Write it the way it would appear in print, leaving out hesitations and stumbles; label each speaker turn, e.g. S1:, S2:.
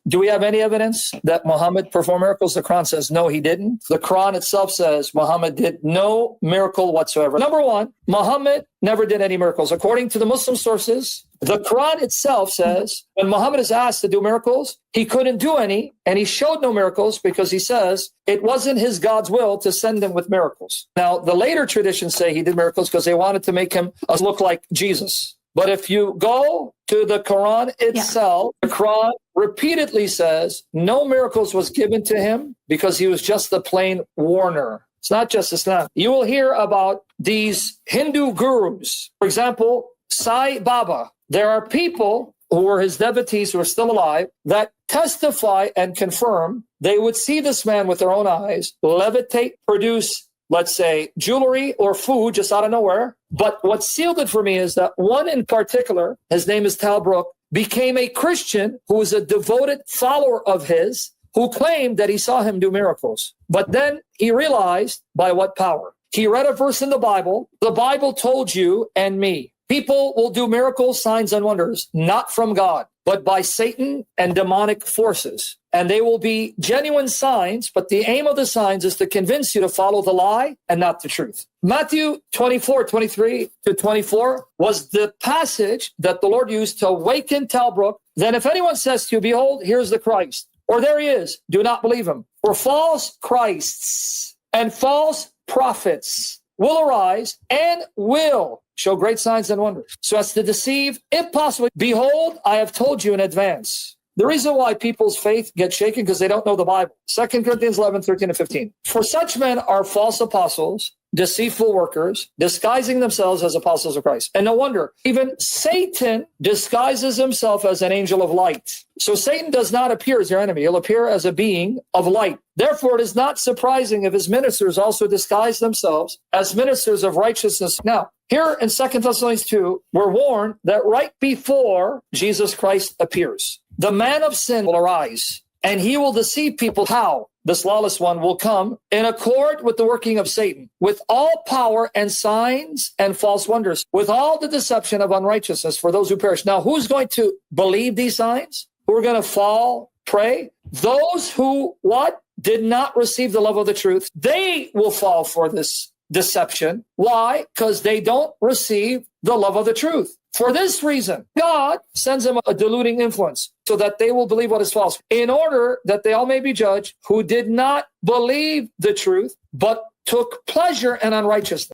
S1: Do we have any evidence that Muhammad performed miracles? The Quran says, no, he didn't. The Quran itself says Muhammad did no miracle whatsoever. Number one, Muhammad never did any miracles. According to the Muslim sources, the Quran itself says when Muhammad is asked to do miracles, he couldn't do any, and he showed no miracles because he says it wasn't his God's will to send him with miracles. Now, the later traditions say he did miracles because they wanted to make him look like Jesus. But if you go to the Quran itself, the Quran repeatedly says no miracles was given to him because he was just the plain warner. It's not just Islam. You will hear about these Hindu gurus. For example, Sai Baba. There are people who were his devotees who are still alive that testify and confirm they would see this man with their own eyes, levitate, produce, let's say, jewelry or food just out of nowhere. But what sealed it for me is that one in particular, his name is Talbrook, became a Christian who was a devoted follower of his, who claimed that he saw him do miracles. But then he realized by what power. He read a verse in the Bible told you and me. People will do miracles, signs, and wonders, not from God, but by Satan and demonic forces. And they will be genuine signs, but the aim of the signs is to convince you to follow the lie and not the truth. Matthew 24:23-24 was the passage that the Lord used to awaken Talbrook. Then if anyone says to you, behold, here's the Christ, or there he is, do not believe him. For false Christs and false prophets will arise and will show great signs and wonders, so as to deceive, if possible. Behold, I have told you in advance. The reason why people's faith gets shaken because they don't know the Bible. 2 Corinthians 11:13-15. For such men are false apostles, deceitful workers, disguising themselves as apostles of Christ. And no wonder, even Satan disguises himself as an angel of light. So Satan does not appear as your enemy. He'll appear as a being of light. Therefore, it is not surprising if his ministers also disguise themselves as ministers of righteousness. Now, here in 2 Thessalonians 2, we're warned that right before Jesus Christ appears, the man of sin will arise, and he will deceive people. How? This lawless one will come in accord with the working of Satan, with all power and signs and false wonders, with all the deception of unrighteousness for those who perish. Now, who's going to believe these signs? Who are going to fall prey? Those who, what? Did not receive the love of the truth. They will fall for this deception. Why? Because they don't receive the love of the truth. For this reason, God sends them a deluding influence so that they will believe what is false, in order that they all may be judged who did not believe the truth, but took pleasure in unrighteousness.